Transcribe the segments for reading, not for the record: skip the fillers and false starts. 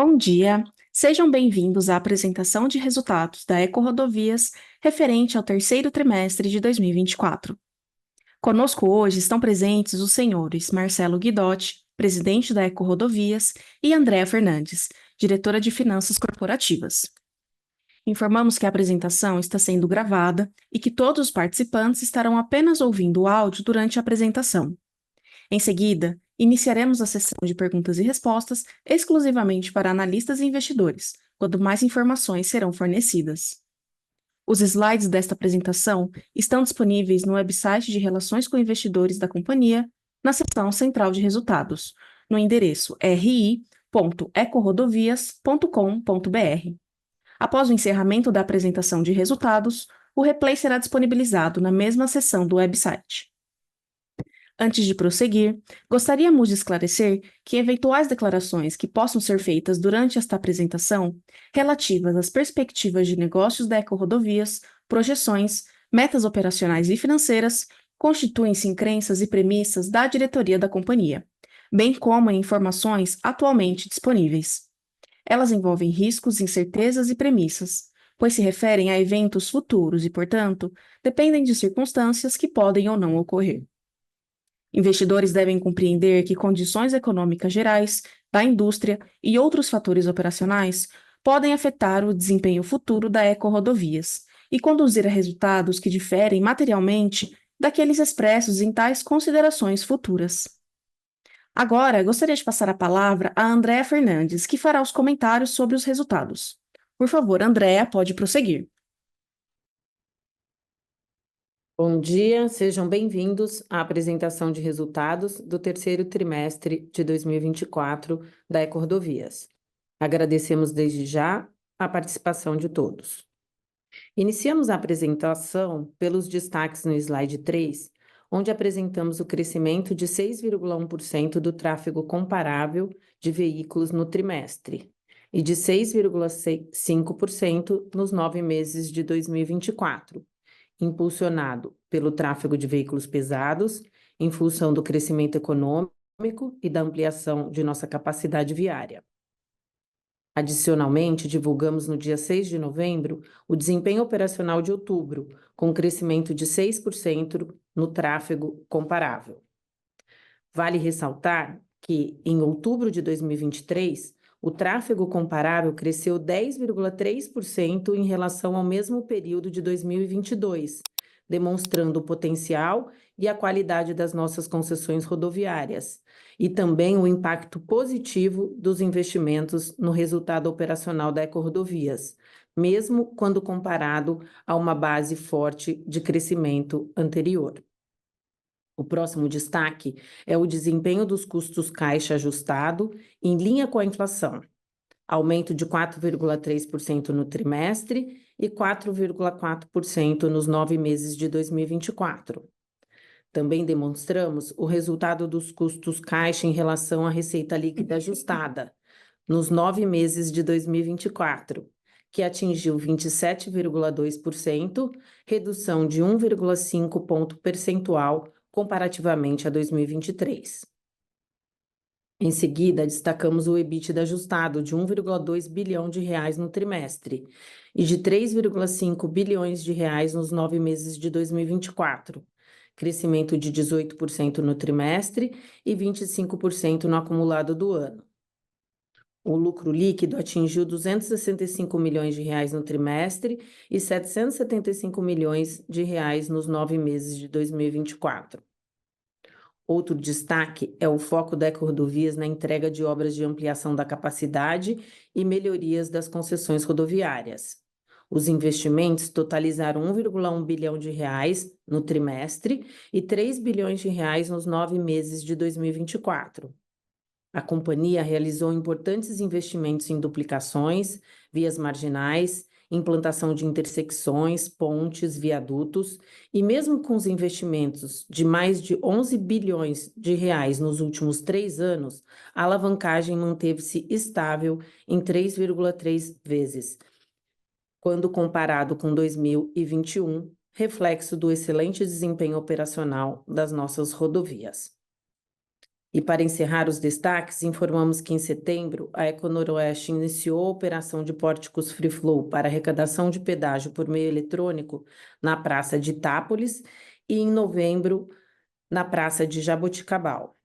Bom dia, sejam bem-vindos à apresentação de resultados da EcoRodovias referente ao terceiro trimestre de 2024. Conosco hoje estão presentes os senhores Marcelo Guidotti, presidente da EcoRodovias, e Andréa Fernandes, diretora de Finanças Corporativas. Informamos que a apresentação está sendo gravada e que todos os participantes estarão apenas ouvindo o áudio durante a apresentação. Em seguida, iniciaremos a sessão de perguntas e respostas exclusivamente para analistas e investidores, quando mais informações serão fornecidas. Os slides desta apresentação estão disponíveis no website de Relações com Investidores da companhia, na seção Central de Resultados, no endereço ri.ecorodovias.com.br. Após o encerramento da apresentação de resultados, o replay será disponibilizado na mesma seção do website. Antes de prosseguir, gostaríamos de esclarecer que eventuais declarações que possam ser feitas durante esta apresentação, relativas às perspectivas de negócios da EcoRodovias, projeções, metas operacionais e financeiras, constituem-se em crenças e premissas da diretoria da companhia, bem como em informações atualmente disponíveis. Elas envolvem riscos, incertezas e premissas, pois se referem a eventos futuros e, portanto, dependem de circunstâncias que podem ou não ocorrer. Investidores devem compreender que condições econômicas gerais, da indústria e outros fatores operacionais podem afetar o desempenho futuro da EcoRodovias e conduzir a resultados que diferem materialmente daqueles expressos em tais considerações futuras. Agora, gostaria de passar a palavra a Andréa Fernandes, que fará os comentários sobre os resultados. Por favor, Andréa, pode prosseguir. Bom dia, sejam bem-vindos à apresentação de resultados do terceiro trimestre de 2024 da EcoRodovias. Agradecemos desde já a participação de todos. Iniciamos a apresentação pelos destaques no slide 3, onde apresentamos o crescimento de 6,1% do tráfego comparável de veículos no trimestre e de 6,5% nos 9 meses de 2024. Impulsionado pelo tráfego de veículos pesados, em função do crescimento econômico e da ampliação de nossa capacidade viária. Adicionalmente, divulgamos no dia 6 de novembro o desempenho operacional de outubro, com crescimento de 6% no tráfego comparável. Vale ressaltar que, em outubro de 2023, o tráfego comparável cresceu 10,3% em relação ao mesmo período de 2022, demonstrando o potencial e a qualidade das nossas concessões rodoviárias, e também o impacto positivo dos investimentos no resultado operacional da EcoRodovias, mesmo quando comparado a uma base forte de crescimento anterior. O próximo destaque é o desempenho dos custos caixa ajustado em linha com a inflação, aumento de 4,3% no trimestre e 4,4% nos 9 meses de 2024. Também demonstramos o resultado dos custos caixa em relação à receita líquida ajustada, nos 9 meses de 2024, que atingiu 27,2%, redução de 1,5 ponto percentual comparativamente a 2023. Em seguida, destacamos o EBITDA ajustado de 1,2 bilhão de reais no trimestre e de 3,5 bilhões de reais nos 9 meses de 2024, crescimento de 18% no trimestre e 25% no acumulado do ano. O lucro líquido atingiu 265 milhões de reais no trimestre e 775 milhões de reais nos 9 meses de 2024. Outro destaque é o foco da EcoRodovias na entrega de obras de ampliação da capacidade e melhorias das concessões rodoviárias. Os investimentos totalizaram 1,1 bilhão de reais no trimestre e 3 bilhões de reais nos 9 meses de 2024. A companhia realizou importantes investimentos em duplicações, vias marginais, implantação de intersecções, pontes, viadutos, e mesmo com os investimentos de mais de 11 bilhões de reais nos últimos 3 anos, a alavancagem manteve-se estável em 3,3 vezes, quando comparado com 2021, reflexo do excelente desempenho operacional das nossas rodovias. E para encerrar os destaques, informamos que em setembro, a EcoNoroeste iniciou a operação de pórticos Free Flow para arrecadação de pedágio por meio eletrônico na Praça de Itápolis e em novembro, na Praça de Jaboticabal.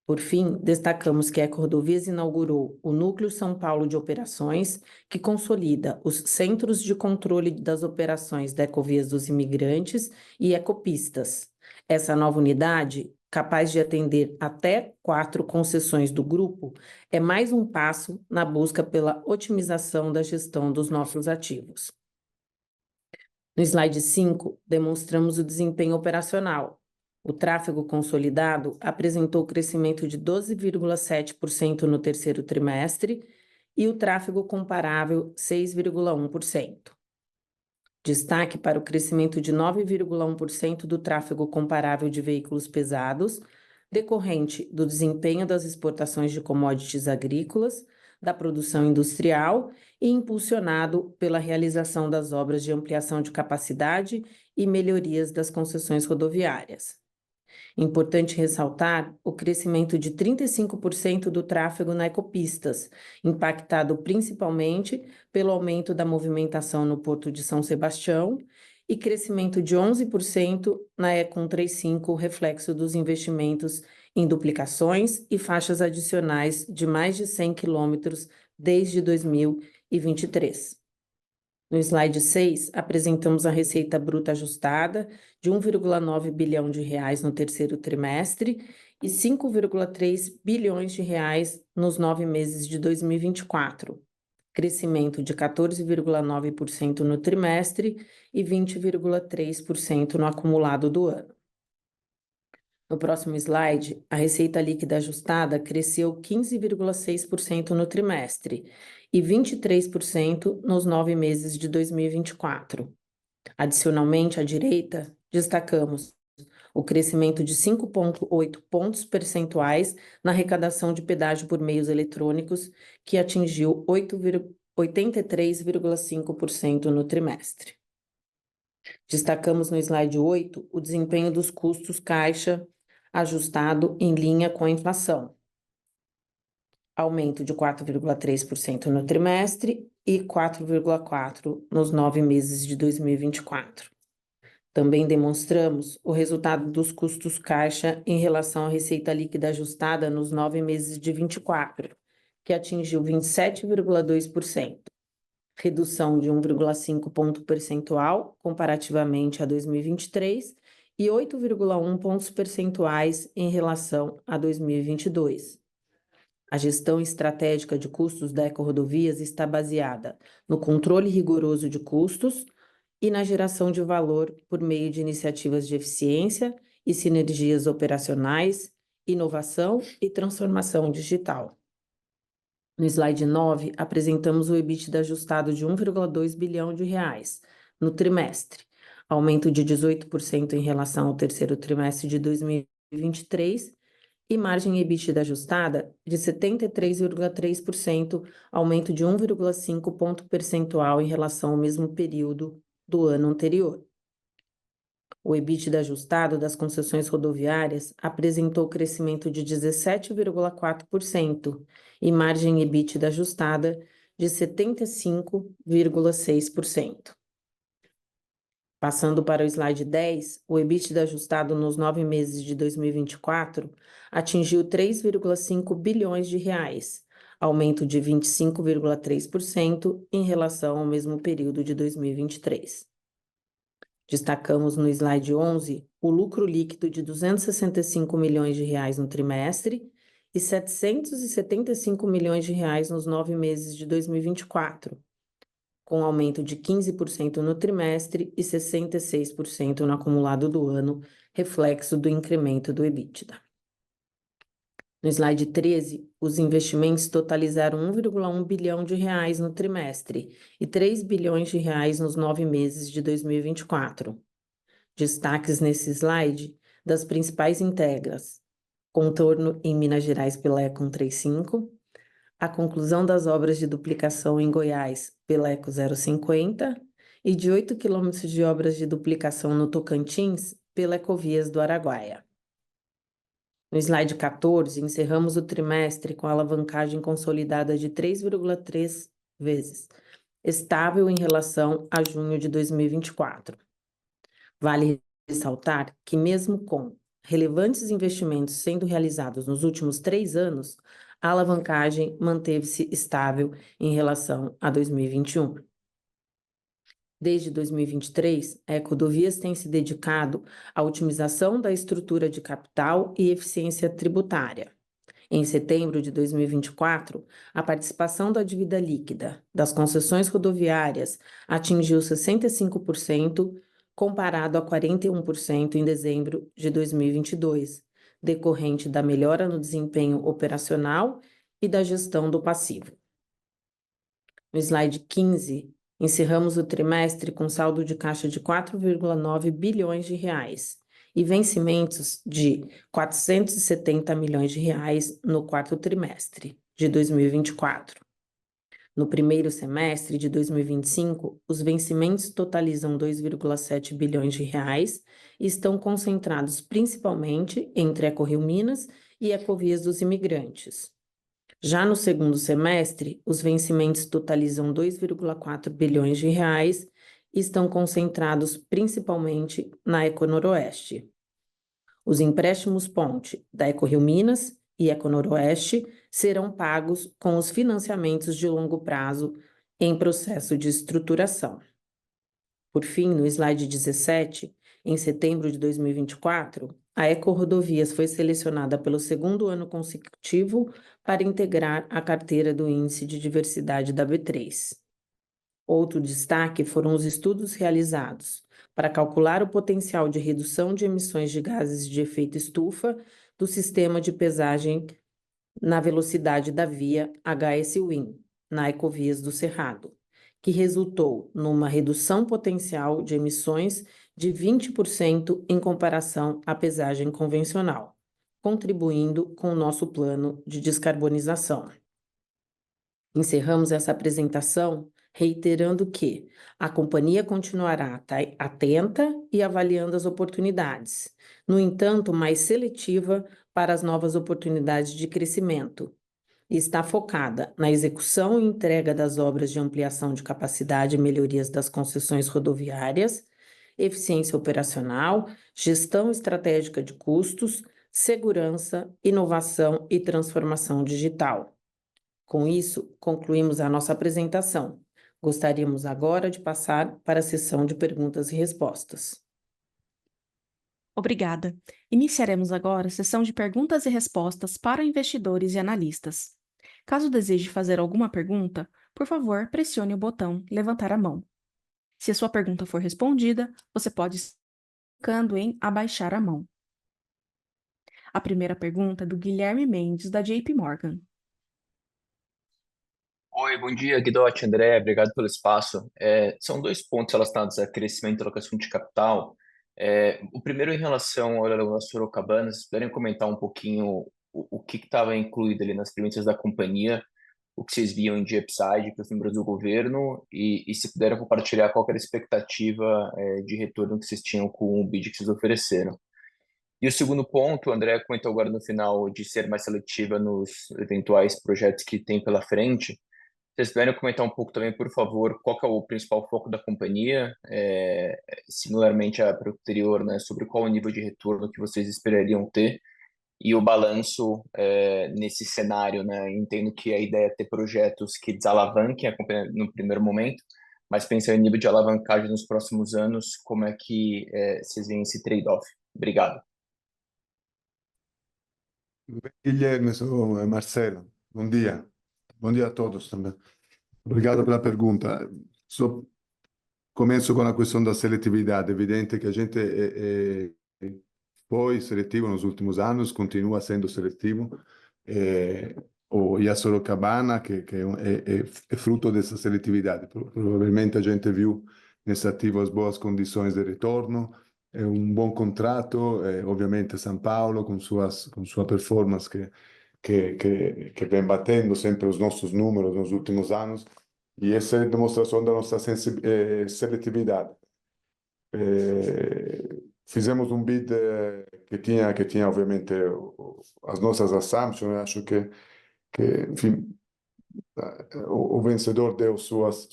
Por fim, destacamos que a EcoRodovias inaugurou o Núcleo São Paulo de Operações, que consolida os Centros de Controle das Operações da Ecovias dos Imigrantes e Ecopistas. Essa nova unidade, capaz de atender até 4 concessões do grupo, é mais um passo na busca pela otimização da gestão dos nossos ativos. No slide 5, demonstramos o desempenho operacional. O tráfego consolidado apresentou crescimento de 12,7% no terceiro trimestre e o tráfego comparável 6,1%. Destaque para o crescimento de 9,1% do tráfego comparável de veículos pesados, decorrente do desempenho das exportações de commodities agrícolas, da produção industrial e impulsionado pela realização das obras de ampliação de capacidade e melhorias das concessões rodoviárias. Importante ressaltar o crescimento de 35% do tráfego na Ecopistas, impactado principalmente pelo aumento da movimentação no Porto de São Sebastião, e crescimento de 11% na Econ 35, reflexo dos investimentos em duplicações e faixas adicionais de mais de 100 quilômetros desde 2023. No slide 6, apresentamos a receita bruta ajustada de 1,9 bilhão de reais no terceiro trimestre e 5,3 bilhões de reais nos 9 meses de 2024, crescimento de 14,9% no trimestre e 20,3% no acumulado do ano. No próximo slide, a receita líquida ajustada cresceu 15,6% no trimestre e 23% nos 9 meses de 2024. Adicionalmente, à direita, destacamos o crescimento de 5,8 pontos percentuais na arrecadação de pedágio por meios eletrônicos, que atingiu 83,5% no trimestre. Destacamos no slide 8 o desempenho dos custos caixa ajustado em linha com a inflação. Aumento de 4,3% no trimestre e 4,4% nos 9 meses de 2024. Também demonstramos o resultado dos custos caixa em relação à receita líquida ajustada nos 9 meses de 24, que atingiu 27,2%, redução de 1,5 ponto percentual comparativamente a 2023 e 8,1 pontos percentuais em relação a 2022. A gestão estratégica de custos da EcoRodovias está baseada no controle rigoroso de custos e na geração de valor por meio de iniciativas de eficiência e sinergias operacionais, inovação e transformação digital. No slide 9, apresentamos o EBITDA ajustado de 1,2 bilhão de reais no trimestre, aumento de 18% em relação ao terceiro trimestre de 2023 e margem EBITDA ajustada de 73,3%, aumento de 1,5 ponto percentual em relação ao mesmo período do ano anterior. O EBITDA ajustado das concessões rodoviárias apresentou crescimento de 17,4% e margem EBITDA ajustada de 75,6%. Passando para o slide 10, o EBITDA ajustado nos 9 meses de 2024 atingiu 3,5 bilhões de reais, aumento de 25,3% em relação ao mesmo período de 2023. Destacamos no slide 11 o lucro líquido de 265 milhões de reais no trimestre e 775 milhões de reais nos 9 meses de 2024, com aumento de 15% no trimestre e 66% no acumulado do ano, reflexo do incremento do EBITDA. No slide 13, os investimentos totalizaram 1,1 bilhão de reais no trimestre e 3 bilhões de reais nos 9 meses de 2024. Destaques nesse slide das principais integras: contorno em Minas Gerais pela Econ 35, a conclusão das obras de duplicação em Goiás pela Eco 050 e de 8 quilômetros de obras de duplicação no Tocantins pela Ecovias do Araguaia. No slide 14, encerramos o trimestre com a alavancagem consolidada de 3,3 vezes, estável em relação a junho de 2024. Vale ressaltar que, mesmo com relevantes investimentos sendo realizados nos últimos 3 anos, a alavancagem manteve-se estável em relação a 2021. Desde 2023, a Ecodovias tem se dedicado à otimização da estrutura de capital e eficiência tributária. Em setembro de 2024, a participação da dívida líquida das concessões rodoviárias atingiu 65%, comparado a 41% em dezembro de 2022, decorrente da melhora no desempenho operacional e da gestão do passivo. No slide 15, encerramos o trimestre com saldo de caixa de 4,9 bilhões de reais e vencimentos de 470 milhões de reais no quarto trimestre de 2024. No primeiro semestre de 2025, os vencimentos totalizam 2,7 bilhões de reais e estão concentrados principalmente entre Ecorio Minas e Ecovias dos Imigrantes. Já no segundo semestre, os vencimentos totalizam 2,4 bilhões de reais e estão concentrados principalmente na Econoroeste. Os empréstimos ponte da Ecorio Minas e Econoroeste serão pagos com os financiamentos de longo prazo em processo de estruturação. Por fim, no slide 17, em setembro de 2024, a Ecorodovias foi selecionada pelo segundo ano consecutivo para integrar a carteira do Índice de Diversidade da B3. Outro destaque foram os estudos realizados para calcular o potencial de redução de emissões de gases de efeito estufa do sistema de pesagem na velocidade da via HS-WIN, na Ecovias do Cerrado, que resultou numa redução potencial de emissões de 20% em comparação à pesagem convencional, contribuindo com o nosso plano de descarbonização. Encerramos essa apresentação reiterando que a companhia continuará atenta e avaliando as oportunidades, no entanto, mais seletiva para as novas oportunidades de crescimento, e está focada na execução e entrega das obras de ampliação de capacidade e melhorias das concessões rodoviárias, eficiência operacional, gestão estratégica de custos, segurança, inovação e transformação digital. Com isso, concluímos a nossa apresentação. Gostaríamos agora de passar para a sessão de perguntas e respostas. Obrigada. Iniciaremos agora a sessão de perguntas e respostas para investidores e analistas. Caso deseje fazer alguma pergunta, por favor, pressione o botão levantar a mão. Se a sua pergunta for respondida, você pode clicando em abaixar a mão. A primeira pergunta é do Guilherme Mendes, da JP Morgan. Oi, bom dia, Guidotti, André, obrigado pelo espaço. São dois pontos relacionados a crescimento e alocação de capital. O primeiro em relação ao Lagoa Sorocabana, vocês puderem comentar um pouquinho o que estava incluído ali nas premissas da companhia, o que vocês viam de upside para os membros do governo e se puderem compartilhar qual que era a expectativa de retorno que vocês tinham com o bid que vocês ofereceram. E o segundo ponto, o André comentou agora no final de ser mais seletiva nos eventuais projetos que tem pela frente. Vocês puderem comentar um pouco também, por favor, qual que é o principal foco da companhia, similarmente para o anterior, né, sobre qual o nível de retorno que vocês esperariam ter e o balanço nesse cenário, né? Entendo que a ideia é ter projetos que desalavanquem a companhia no primeiro momento, mas pensando em nível de alavancagem nos próximos anos, como é que vocês veem esse trade-off? Obrigado. Guilherme, sou Marcelo. Bom dia. Bom dia a todos também. Obrigado pela pergunta. Começo com a questão da seletividade. É evidente que a gente foi seletivo nos últimos anos, continua sendo seletivo. E a Sorocabana, que é fruto dessa seletividade. Provavelmente a gente viu nesse ativo as boas condições de retorno, é um bom contrato, obviamente São Paulo com sua performance que vem batendo sempre os nossos números nos últimos anos, e essa é a demonstração da nossa seletividade. fizemos um bid que tinha obviamente as nossas assumptions. Eu acho que enfim, o vencedor deu seus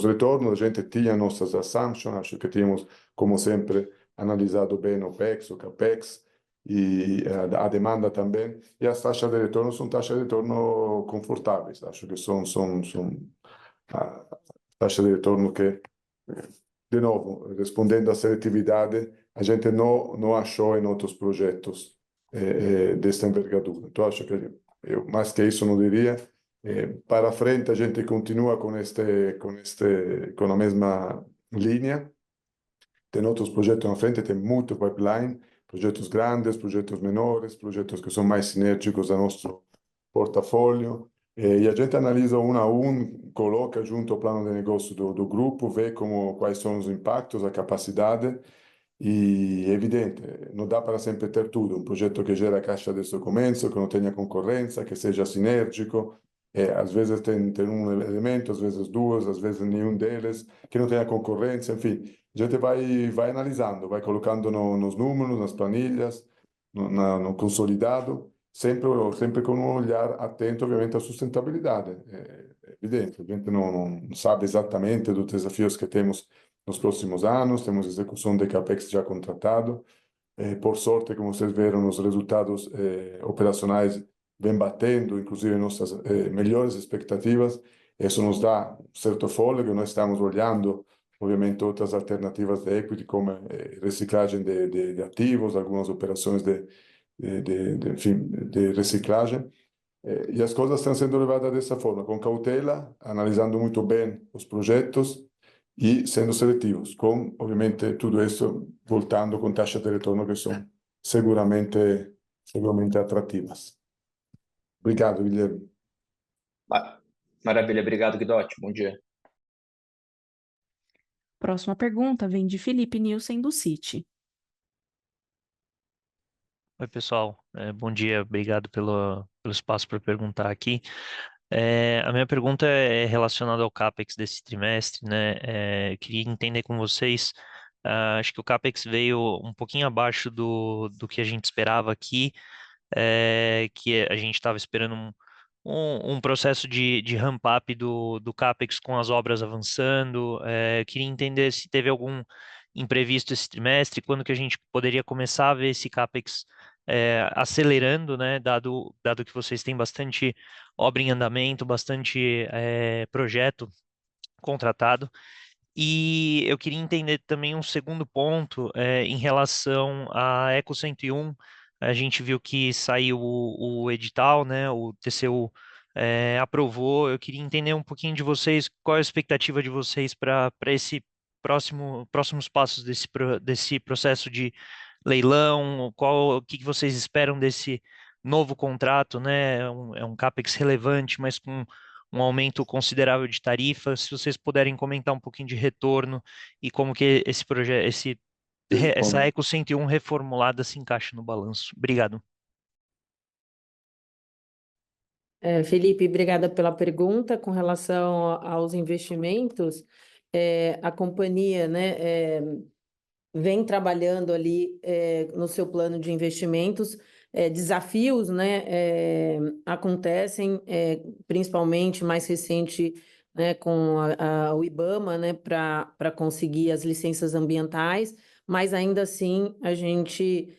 retornos. A gente tinha nossas assumptions. Acho que tínhamos, como sempre, analisado bem o OPEX, o CAPEX e a demanda também. E as taxas de retorno são taxas de retorno confortáveis. Acho que são taxas de retorno que, de novo, respondendo à seletividade, a gente não achou em outros projetos desta envergadura. Então, acho que eu, mais que isso, não diria. Para frente, a gente continua com a mesma linha. Tem outros projetos na frente, tem muito pipeline, projetos grandes, projetos menores, projetos que são mais sinérgicos ao nosso portfólio. E a gente analisa um a um, coloca junto ao plano de negócio do grupo, vê quais são os impactos, a capacidade. E é evidente, não dá para sempre ter tudo. Um projeto que gera caixa desde o começo, que não tenha concorrência, que seja sinérgico. Às vezes tem um elemento, às vezes duas, às vezes nenhum deles, que não tenha concorrência. Enfim, a gente vai analisando, vai colocando nos números, nas planilhas, no consolidado, sempre com um olhar atento, obviamente, à sustentabilidade. É evidente, a gente não sabe exatamente dos desafios que temos nos próximos anos. Temos execução de CAPEX já contratado. Por sorte, como vocês viram, os resultados operacionais vêm batendo, inclusive, nossas melhores expectativas. Isso nos dá um certo fôlego. Nós estamos olhando, obviamente, outras alternativas de equity, como reciclagem de ativos, algumas operações enfim, de reciclagem. E as coisas estão sendo levadas dessa forma, com cautela, analisando muito bem os projetos e sendo seletivos, com, obviamente, tudo isso voltando com taxas de retorno que são seguramente atrativas. Obrigado, Guilherme. Maravilha, obrigado, Guidotti. Bom dia. Próxima pergunta vem de Felipe Nielsen, do Citi. Oi, pessoal. Bom dia. Obrigado pelo espaço para perguntar aqui. A minha pergunta é relacionada ao CAPEX desse trimestre, né? Eu queria entender com vocês. Acho que o CAPEX veio um pouquinho abaixo do que a gente esperava aqui, que a gente estava esperando um processo de ramp-up do CAPEX com as obras avançando. Queria entender se teve algum imprevisto esse trimestre, quando que a gente poderia começar a ver esse CAPEX acelerando, né, dado que vocês têm bastante obra em andamento, bastante projeto contratado. E eu queria entender também um segundo ponto em relação à Eco 101. A gente viu que saiu o edital, né, o TCU aprovou. Eu queria entender um pouquinho de vocês, qual é a expectativa de vocês para esse próximos passos desse processo de leilão, o que vocês esperam desse novo contrato, né? É um CAPEX relevante, mas com um aumento considerável de tarifa. Se vocês puderem comentar um pouquinho de retorno e como que esse projeto, essa Eco 101 reformulada se encaixa no balanço. Obrigado. Felipe, obrigada pela pergunta. Com relação aos investimentos, a companhia, né, vem trabalhando ali no seu plano de investimentos. Desafios, né, acontecem, principalmente mais recente, né, com o IBAMA, né, para conseguir as licenças ambientais, mas ainda assim a gente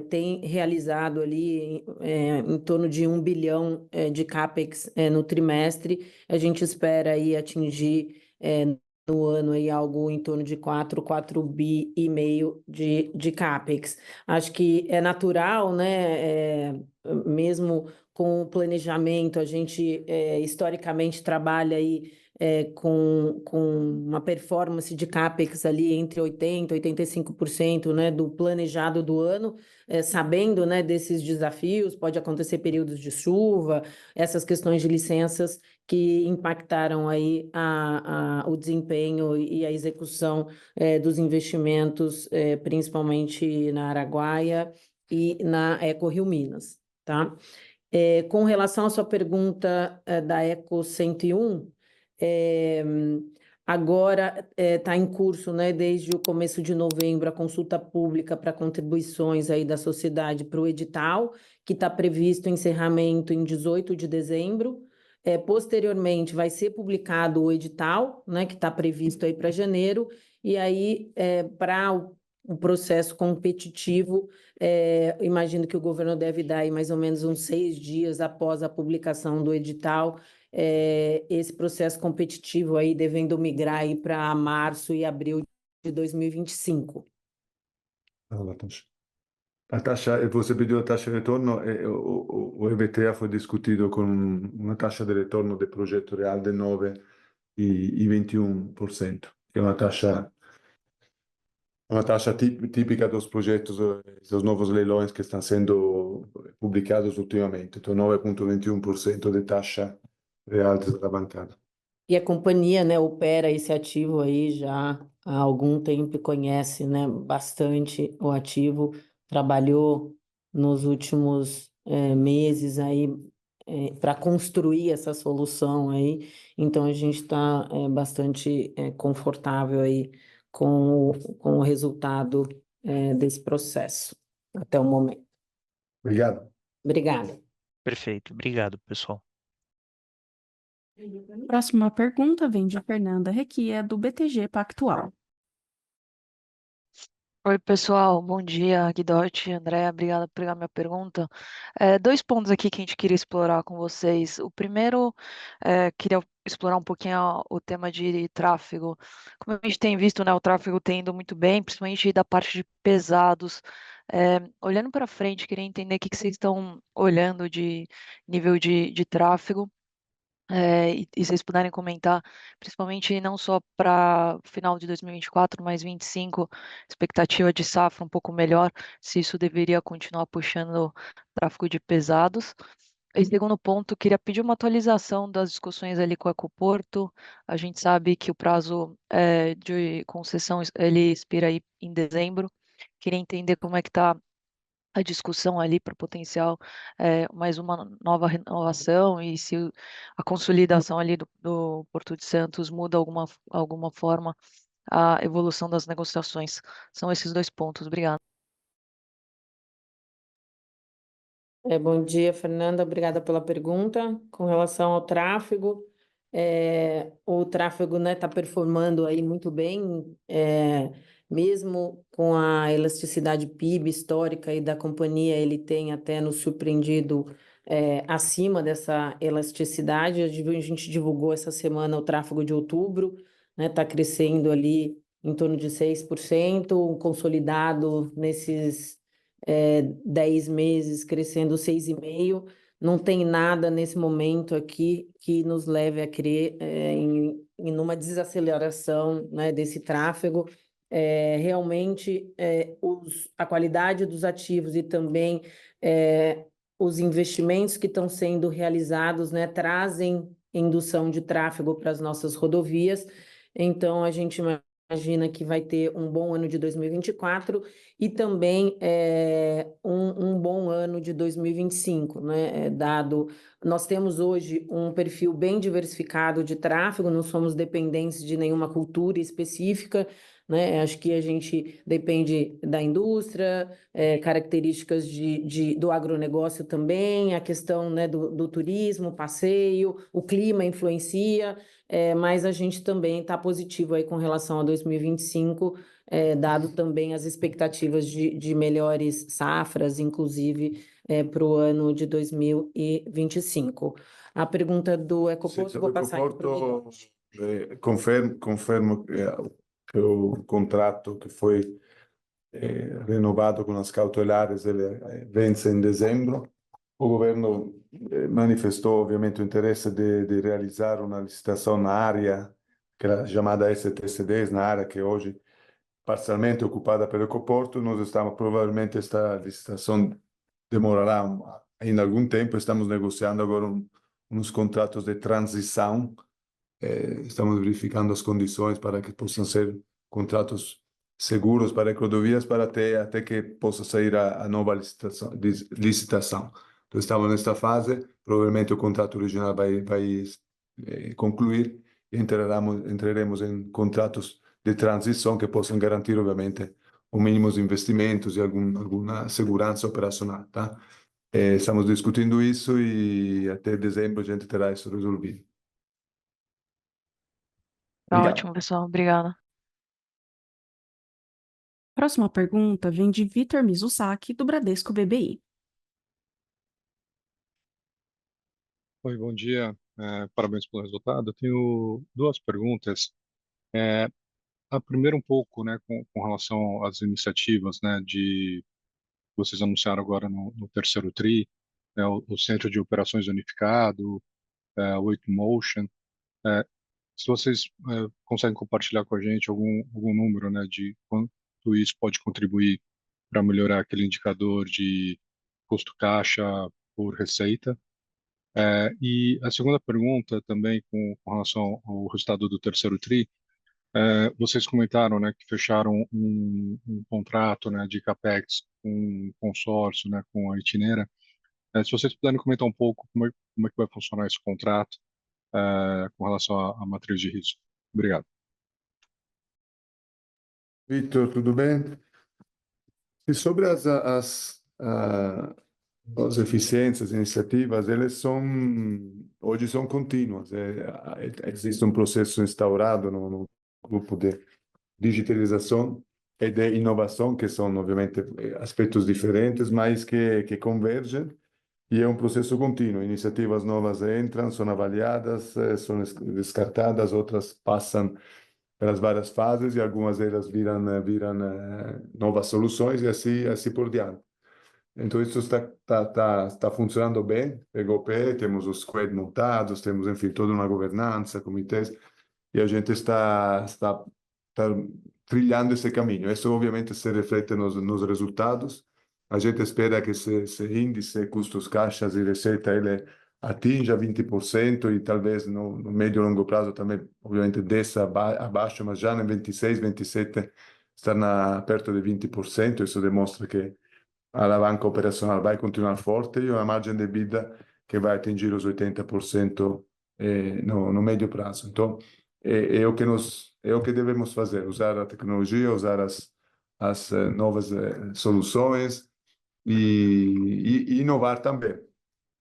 tem realizado ali em torno de 1 bilhão de CAPEX no trimestre. A gente espera aí atingir no ano aí algo em torno de 4,5 bi de CAPEX. Acho que é natural, né? Mesmo com o planejamento, a gente historicamente trabalha aí com uma performance de CAPEX ali entre 80% e 85%, né, do planejado do ano, sabendo, né, desses desafios. Pode acontecer períodos de chuva, essas questões de licenças que impactaram aí o desempenho e a execução dos investimentos, principalmente na Araguaia e na Eco Rio Minas, tá? Com relação à sua pergunta da Eco 101, Agora está em curso, né, desde o começo de novembro, a consulta pública para contribuições aí da sociedade para o edital, que está previsto o encerramento em 18 de dezembro. Posteriormente, vai ser publicado o edital, né, que está previsto aí para janeiro, e aí, para o processo competitivo, imagino que o governo deve dar aí mais ou menos uns 6 dias após a publicação do edital, esse processo competitivo aí devendo migrar aí para março e abril de 2025. A taxa, você pediu a taxa de retorno, o EBTA foi discutido com uma taxa de retorno de projeto real de 9,21%, que é uma taxa típica dos projetos, dos novos leilões que estão sendo publicados ultimamente. Então, 9,21% de taxa real desalabancada. E a companhia, né, opera esse ativo aí já há algum tempo e conhece, né, bastante o ativo, trabalhou nos últimos meses aí para construir essa solução aí, então a gente está bastante confortável aí com o resultado desse processo até o momento. Obrigado. Obrigada. Perfeito, obrigado, pessoal. Próxima pergunta vem de Fernanda Requia, do BTG Pactual. Oi, pessoal, bom dia, Guidotti, André, obrigada por pegar minha pergunta. Dois pontos aqui que a gente queria explorar com vocês. O primeiro, queria explorar um pouquinho o tema de tráfego. Como a gente tem visto, né, o tráfego tem indo muito bem, principalmente da parte de pesados. Olhando para frente, queria entender o que vocês estão olhando de nível de tráfego. E vocês puderem comentar, principalmente não só para final de 2024, mas 2025, expectativa de safra um pouco melhor, se isso deveria continuar puxando tráfego de pesados. E segundo ponto, queria pedir uma atualização das discussões ali com o Ecoporto. A gente sabe que o prazo de concessão ele expira aí em dezembro. Queria entender como é que está a discussão ali para potencial mais uma nova renovação e se a consolidação ali do Porto de Santos muda alguma forma a evolução das negociações. São esses dois pontos. Obrigada. Bom dia, Fernanda. Obrigada pela pergunta. Com relação ao tráfego, o tráfego, né, está performando aí muito bem, mesmo com a elasticidade PIB histórica aí da companhia, ele tem até nos surpreendido acima dessa elasticidade. A gente divulgou essa semana o tráfego de outubro, né, está crescendo ali em torno de 6%, consolidado nesses 10 meses, crescendo 6,5%. Não tem nada nesse momento aqui que nos leve a crer em uma desaceleração, né, desse tráfego. Realmente, a qualidade dos ativos e também os investimentos que estão sendo realizados, né, trazem indução de tráfego para as nossas rodovias. Então, a gente imagina que vai ter um bom ano de 2024 e também um bom ano de 2025, né? Nós temos hoje um perfil bem diversificado de tráfego, não somos dependentes de nenhuma cultura específica, né? Acho que a gente depende da indústria, características do agronegócio também, a questão, né, do turismo, passeio, o clima influencia, mas a gente também está positivo aí com relação a 2025, dado também as expectativas de melhores safras, inclusive para o ano de 2025. A pergunta do Ecoporto, vou passar aqui para o Confermo que o contrato que foi renovado com as cautelares, ele vence em dezembro. O governo manifestou, obviamente, o interesse de realizar uma licitação na área, que era chamada STC10, na área que hoje parcialmente ocupada pelo Ecoporto. Provavelmente esta licitação demorará ainda algum tempo. Estamos negociando agora uns contratos de transição. Estamos verificando as condições para que possam ser contratos seguros para ecovias, para até que possa sair a nova licitação. Então, estamos nesta fase. Provavelmente o contrato original vai concluir e entraremos em contratos de transição que possam garantir, obviamente, o mínimo de investimentos e alguma segurança operacional, tá? Estamos discutindo isso e até dezembro a gente terá isso resolvido. Tá Obrigado. ótimo, pessoal. Obrigada. Próxima pergunta vem de Vitor Mizusaki, do Bradesco BBI. Oi, bom dia. Parabéns pelo resultado. Eu tenho duas perguntas. A primeira um pouco, né, com relação às iniciativas, né, de vocês anunciaram agora no terceiro TRI, né, o Centro de Operações Unificado, o Motion. Se vocês conseguem compartilhar com a gente algum número, né, de quanto isso pode contribuir para melhorar aquele indicador de custo caixa por receita. E a segunda pergunta também com relação ao resultado do terceiro TRI, vocês comentaram, né, que fecharam um contrato, né, de CAPEX com um consórcio, né, com a Itinera. Se vocês puderem comentar um pouco como é que vai funcionar esse contrato com relação à matriz de risco. Obrigado. Vitor, tudo bem? E sobre as eficiências, iniciativas, elas hoje são contínuas. Existe um processo instaurado no grupo de digitalização e de inovação, que são, obviamente, aspectos diferentes, mas que convergem, e é um processo contínuo. Iniciativas novas entram, são avaliadas, são descartadas, outras passam pelas várias fases, e algumas delas viram novas soluções, e assim por diante. Então, isso está funcionando bem, pegou pé, temos os squad montados, temos, enfim, toda uma governança, comitês, e a gente está trilhando esse caminho. Isso, obviamente, se reflete nos resultados. A gente espera que esse índice, custos, caixas e receita, ele atinja 20%, e talvez no médio e longo prazo também, obviamente, desça abaixo, mas já em 26, 27 está perto de 20%. Isso demonstra que a alavanca operacional vai continuar forte e uma margem de EBITDA que vai atingir os 80% no médio prazo. Então, é o que devemos fazer: usar a tecnologia, usar as novas soluções e inovar também.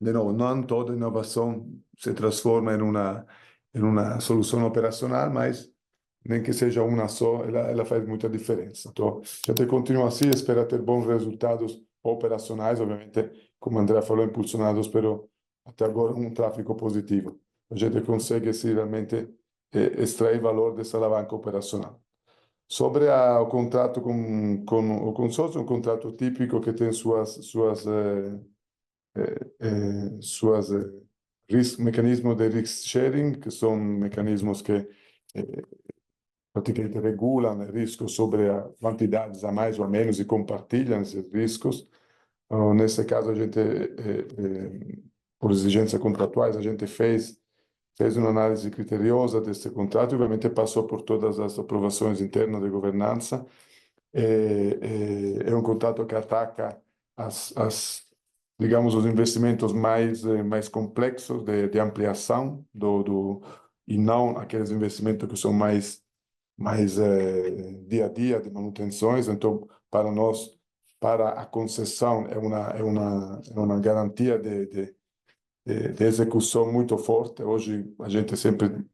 De novo, não toda inovação se transforma em uma solução operacional, mas nem que seja uma só, ela faz muita diferença. Então, a gente continua assim, espera ter bons resultados operacionais, obviamente, como o André falou, impulsionados pelo, até agora, um tráfego positivo. A gente consegue, sim, realmente extrair valor dessa alavanca operacional. Sobre o contrato com o consórcio, um contrato típico que tem mecanismos de risk sharing, que são mecanismos que praticamente regulam riscos sobre quantidades a mais ou a menos e compartilham esses riscos. Nesse caso, a gente, por exigências contratuais, a gente fez uma análise criteriosa desse contrato e, obviamente, passou por todas as aprovações internas de governança. É um contrato que ataca digamos, os investimentos mais complexos de ampliação e não aqueles investimentos que são mais dia a dia de manutenções. Então, para nós, para a concessão, é uma garantia de execução muito forte. Hoje, a gente sempre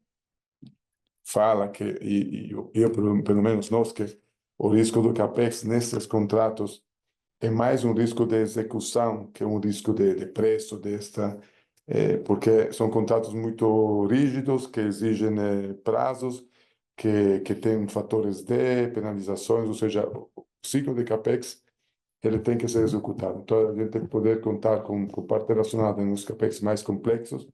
fala que, e eu, pelo menos nós, que o risco do CAPEX nesses contratos é mais um risco de execução que um risco de preço porque são contratos muito rígidos, que exigem prazos, que têm fatores de penalizações, ou seja, o ciclo de CAPEX ele tem que ser executado. Então, a gente tem que poder contar com parte relacionada nos CAPEX mais complexos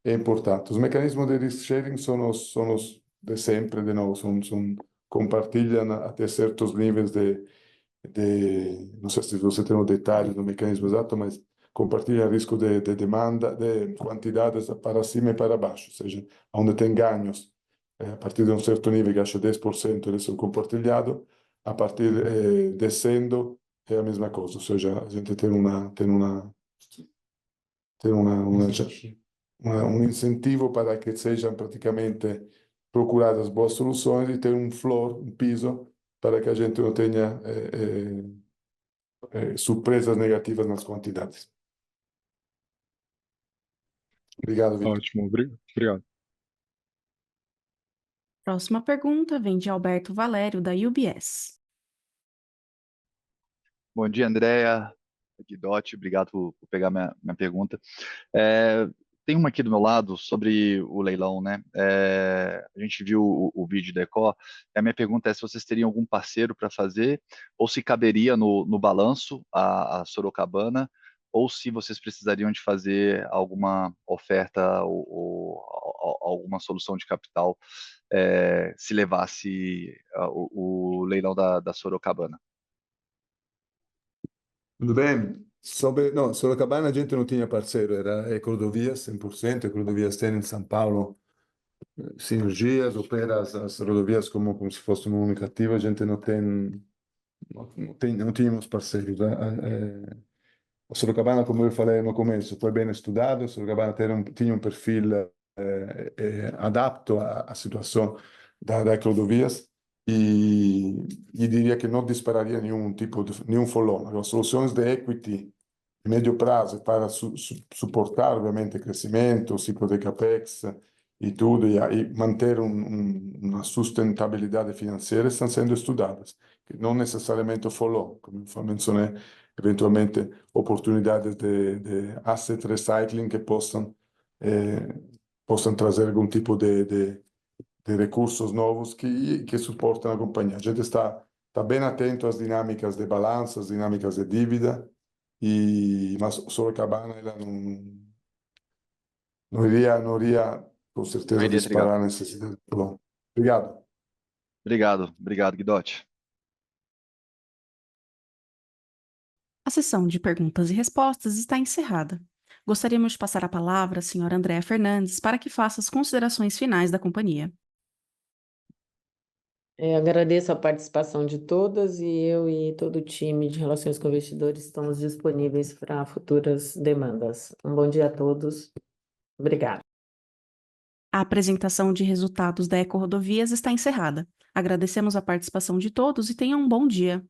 é importante. Os mecanismos de risk sharing são os de sempre, de novo, compartilham até certos níveis não sei se você tem o detalhe do mecanismo exato, mas compartilha risco de demanda, de quantidades para cima e para baixo, ou seja, onde tem ganhos, a partir de um certo nível, que acho 10%, eles são compartilhados, a partir descendo é a mesma coisa, ou seja, a gente tem um incentivo para que sejam praticamente procurar as boas soluções e ter um floor, um piso, para que a gente não tenha surpresas negativas nas quantidades. Obrigado, Vitor. Ótimo, obrigado. Próxima pergunta vem de Alberto Valério, da UBS. Bom dia, Andréa, Guidotti, obrigado por pegar minha pergunta. Tem uma aqui do meu lado sobre o leilão, né? A gente viu o vídeo da Ecó, e a minha pergunta é se vocês teriam algum parceiro para fazer, ou se caberia no balanço a Sorocabana, ou se vocês precisariam de fazer alguma oferta ou alguma solução de capital se levasse o leilão da Sorocabana. Tudo bem? Não, Sorocabana a gente não tinha parceiro, era Ecorodovias 100%, Ecorodovias tem em São Paulo sinergias, opera as rodovias como se fosse uma única ativa, a gente não tínhamos parceiros. O Sorocabana, como eu falei no começo, foi bem estudado, o Sorocabana tinha um perfil adapto à situação da Ecorodovias, e diria que não dispararia nenhum follow. As soluções de equity médio prazo para suportar, obviamente, o crescimento, o ciclo de capex e tudo, e manter uma sustentabilidade financeira estão sendo estudadas. Não necessariamente o follow, como eu mencionei, eventualmente oportunidades de asset recycling que possam trazer algum tipo de recursos novos que suportam a companhia. A gente está bem atento às dinâmicas de balanço, às dinâmicas de dívida, mas Sorocabana ela não iria com certeza Iria trigar. disparar a necessidade. Bom, obrigado. Obrigado, Guidotti. A sessão de perguntas e respostas está encerrada. Gostaríamos de passar a palavra à senhora Andréa Fernandes para que faça as considerações finais da companhia. Agradeço a participação de todas, e eu e todo o time de Relações com Investidores estamos disponíveis para futuras demandas. Um bom dia a todos. Obrigada. A apresentação de resultados da Ecorodovias está encerrada. Agradecemos a participação de todos e tenham um bom dia.